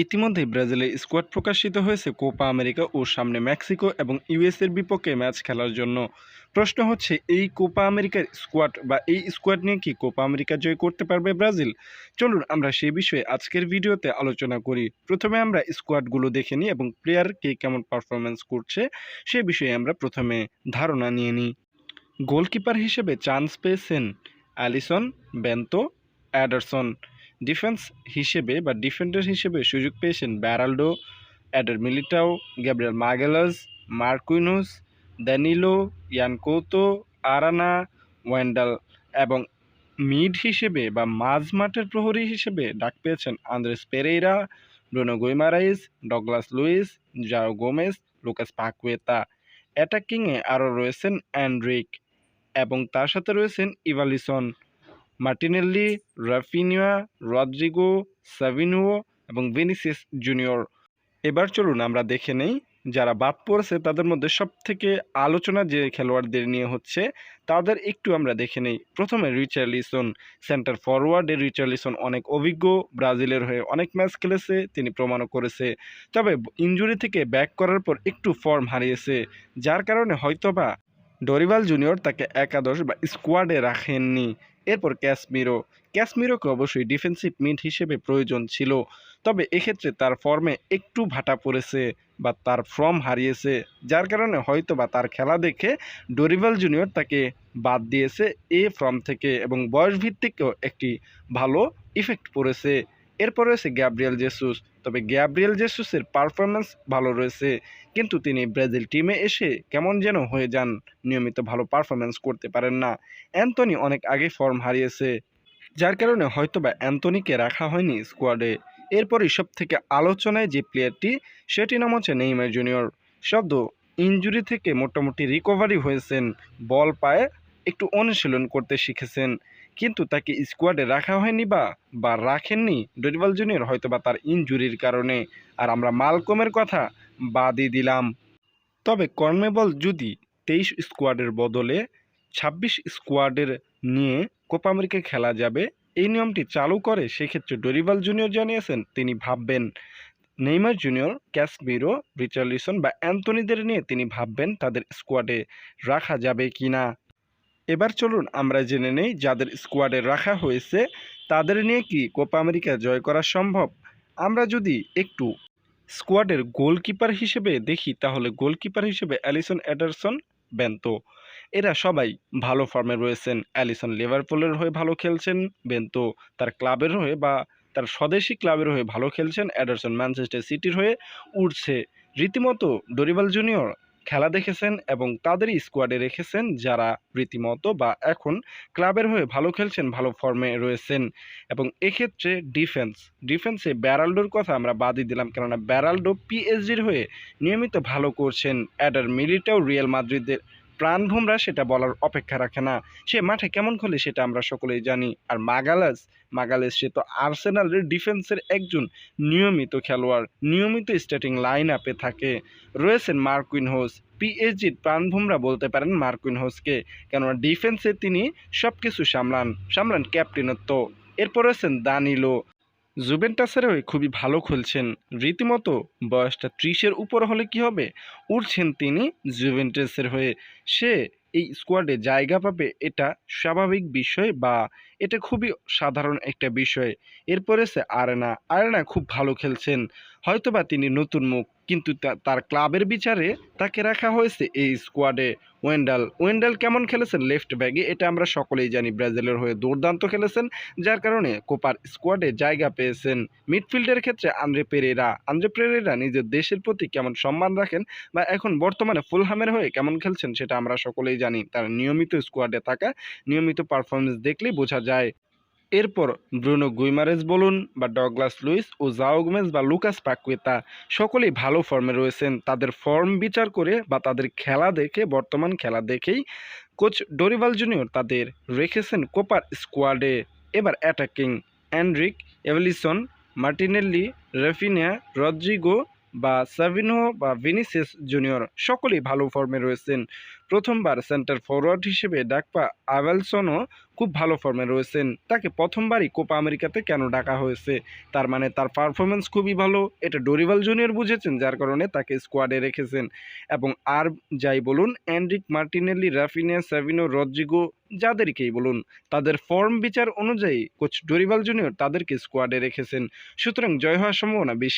ইতিমধ্যেই ব্রাজিলের স্কোয়াড প্রকাশিত হয়েছে কোপা আমেরিকা ও সামনে মেক্সিকো এবং ইউএসের বিপক্ষে ম্যাচ খেলার জন্য। প্রশ্ন হচ্ছে, এই কোপা আমেরিকার স্কোয়াড বা এই স্কোয়াড নিয়ে কি কোপা আমেরিকা জয় করতে পারবে ব্রাজিল? চলুন আমরা সেই বিষয়ে আজকের ভিডিওতে আলোচনা করি। প্রথমে আমরা স্কোয়াডগুলো দেখে নিই এবং প্লেয়ার কে কেমন পারফরমেন্স করছে সে বিষয়ে আমরা প্রথমে ধারণা নিয়ে নিই। গোলকিপার হিসেবে চান্স পেয়েছেন অ্যালিসন, বেন্তো, অ্যাডারসন। ডিফেন্স হিসেবে বা ডিফেন্ডার হিসেবে সুযোগ পেয়েছেন ব্যারাল্ডো, অ্যাডার মিলিটাও, গ্যাব্রিয়েল মাগালাস, মার্কুইনুস, দানিলো, ইয়ান কৌতো, আরানা, ওয়েন্ডাল। এবং মিড হিসেবে বা মাঝ মাঠের প্রহরী হিসেবে ডাক পেয়েছেন Andreas Pereira, Bruno Guimaraes, Douglas Luiz, Joao Gomes, Lucas Paqueta. অ্যাটাকিংয়ে আরও রয়েছেন অ্যান্ড্রিক এবং তার সাথে রয়েছেন Evanilson, Martinelli, Raphinha, Rodrigo, Savinho এবং ভিনিসিয়াস জুনিয়র। এবার চলুন আমরা দেখে নেই যারা বাদ পড়েছে তাদের মধ্যে সবথেকে আলোচনা যে খেলোয়াড়দের নিয়ে হচ্ছে তাদের একটু আমরা দেখে নেই। প্রথমে রিচার্লিসন, সেন্টার ফরওয়ার্ডে রিচার্লিসন অনেক অভিজ্ঞ, ব্রাজিলের হয়ে অনেক ম্যাচ খেলেছে, তিনি প্রমাণও করেছে। তবে ইনজুরি থেকে ব্যাক করার পর একটু ফর্ম হারিয়েছে, যার কারণে হয়তোবা ডরিভাল জুনিয়র তাকে একাদশ বা স্কোয়াডে রাখেননি। এরপর ক্যাসমিরোকে অবশ্যই ডিফেন্সিভ মিড হিসেবে প্রয়োজন ছিল, তবে এক্ষেত্রে তার ফর্মে একটু ভাটা পড়েছে বা তার ফর্ম হারিয়েছে, যার কারণে হয়তো বা তার খেলা দেখে ডরিভাল জুনিয়র তাকে বাদ দিয়েছে এ ফর্ম থেকে এবং বয়স ভিত্তিকও একটি ভালো ইফেক্ট পড়েছে। এরপর রয়েছে গ্যাব্রিয়েল জেসুস, তবে গ্যাব্রিয়েল জেসুসের পারফরমেন্স ভালো রয়েছে, কিন্তু তিনি ব্রাজিল টিমে এসে কেমন যেন হয়ে যান, নিয়মিত ভালো পারফরমেন্স করতে পারেন না। অ্যান্থনি অনেক আগে ফর্ম হারিয়েছে, যার কারণে হয়তোবা অ্যান্থনিকে রাখা হয়নি স্কোয়াডে। এরপরই সব থেকে আলোচনায় যে প্লেয়ারটি সেটি নাম হচ্ছে নেইমার জুনিয়র। শব্দ ইনজুরি থেকে মোটামুটি রিকভারি হয়েছেন, বল পায়ে একটু অনুশীলন করতে শিখেছেন, কিন্তু তাকে স্কোয়াডে রাখা হয়নি বা রাখেননি ডরিভাল জুনিয়র হয়তোবা তার ইনজুরির কারণে। আর আমরা মালকমের কথা বাদই দিলাম। তবে কনমেবল যদি 23 স্কোয়াডের বদলে 26 স্কোয়াডের নিয়ে কোপা আমেরিকা খেলা যাবে এই নিয়মটি চালু করে, সেক্ষেত্রে ডরিভাল জুনিয়র জানিয়েছেন তিনি ভাববেন নেইমার জুনিয়র, ক্যাসমিরো, রিচার্লিসন বা অ্যান্থনিদের নিয়ে তিনি ভাববেন তাদের স্কোয়াডে রাখা যাবে কিনা। এবার চলুন আমরা জেনে নেই যাদের স্কোয়াডে রাখা হয়েছে তাদের নিয়ে কি কোপা আমেরিকা জয় করা সম্ভব। আমরা যদি একটু স্কোয়াডের গোলকিপার হিসেবে দেখি তাহলে গোলকিপার হিসেবে অ্যালিসন, এডারসন, বেন্তো এরা সবাই ভালো ফর্মে রয়েছেন। অ্যালিসন লিভারপুলের হয়ে ভালো খেলছেন, বেন্তো তার ক্লাবের হয়ে বা তার স্বদেশি ক্লাবের হয়ে ভালো খেলছেন, এডারসন ম্যানচেস্টার সিটির হয়ে উঠছে। রীতিমতো ডরিভাল জুনিয়র খেলা দেখেছেন এবং তাদেরই স্কোয়াডে রেখেছেন যারা রীতিমতো বা এখন ক্লাবের হয়ে ভালো খেলছেন, ভালো ফর্মে রয়েছেন। এবং এক্ষেত্রে ডিফেন্সে ব্যারাল্ডোর কথা আমরা বাদই দিলাম, কেননা ব্যারাল্ডো পিএসজির হয়ে নিয়মিত ভালো করছেন। অ্যাডার মিলিটাও রিয়াল মাদ্রিদের প্রাণভোমরা, সেটা বলার অপেক্ষা রাখে না, সে মাঠে কেমন খেলে সেটা আমরা সকলেই জানি। আর মাগালেস সে তো আর্সেনালের ডিফেন্সের একজন নিয়মিত খেলোয়াড়, নিয়মিত স্টার্টিং লাইন আপে থাকে। রয়েছেন মার্কুইনহোস, পিএসজির প্রাণভোমরা বলতে পারেন মার্কুইনহোসকে, কেননা ডিফেন্সে তিনি সব কিছু সামলান ক্যাপ্টেনত্ব। এরপর রয়েছেন দানিলো, জুভেন্টাসের হয়ে খুবই ভালো খেলছেন, রীতিমতো বয়সটা 30-এর উপর হলে কি হবে, উঠছেন তিনি জুভেন্টাসের হয়ে। সে এই স্কোয়াডে জায়গা পাবে এটা স্বাভাবিক বিষয় বা এটা খুবই সাধারণ একটা বিষয়। এরপরে সে আরেনা খুব ভালো খেলছেন, হয়তোবা তিনি নতুন মুখ, কিন্তু তার ক্লাবের বিচারে তাকে রাখা হয়েছে এই স্কোয়াডে। ওয়েন্ডাল কেমন খেলেছেন লেফট ব্যাগে এটা আমরা সকলেই জানি, ব্রাজিলের হয়ে দুর্দান্ত খেলেছেন, যার কারণে কোপার স্কোয়াডে জায়গা পেয়েছেন। মিডফিল্ডের ক্ষেত্রে আন্দ্রে পেরেরা নিজের দেশের প্রতি কেমন সম্মান রাখেন বা এখন বর্তমানে ফুলহামের হয়ে কেমন খেলছেন সেটা আমরা সকলেই জানি, তার নিয়মিত স্কোয়াডে থাকা, নিয়মিত পারফরমেন্স দেখলেই বোঝা যায়। এরপর ব্রুনো গুইমারেজ বলুন বা ডগলাস লুইস ও জাও গোমেজ বা লুকাস পাকুয়েতা সকলেই ভালো ফর্মে রয়েছেন। তাদের ফর্ম বিচার করে বা তাদের খেলা দেখে, বর্তমান খেলা দেখেই কোচ ডরিভাল জুনিয়র তাদের রেখেছেন কোপার স্কোয়াডে। এবার attacking Endrick, Evanilson, Martinelli, Raphinha, Rodrigo, বা সাভিনো বা ভিনিসিয়াস জুনিয়র সকলেই ভালো ফর্মে রয়েছেন। প্রথমবার সেন্টার ফরওয়ার্ড হিসেবে ডাকপা আভেলসনও খুব ভালো ফর্মে রয়েছেন। তাকে প্রথমবারই কোপা আমেরিকাতে কেন ডাকা হয়েছে? তার মানে তার পারফরমেন্স খুবই ভালো, এটা ডোরিভাল জুনিয়র বুঝেছেন, যার কারণে তাকে স্কোয়াডে রেখেছেন। এবং আর যাই বলুন, এনরিক মার্টিনেল্লি, রাফিনিয়া, সাভিনো, রদ্রিগো, যাদেরকেই বলুন, তাদের ফর্ম বিচার অনুযায়ী কোচ ডোরিভাল জুনিয়র তাদেরকে স্কোয়াডে রেখেছেন। সুতরাং জয় হওয়ার সম্ভাবনা বেশি।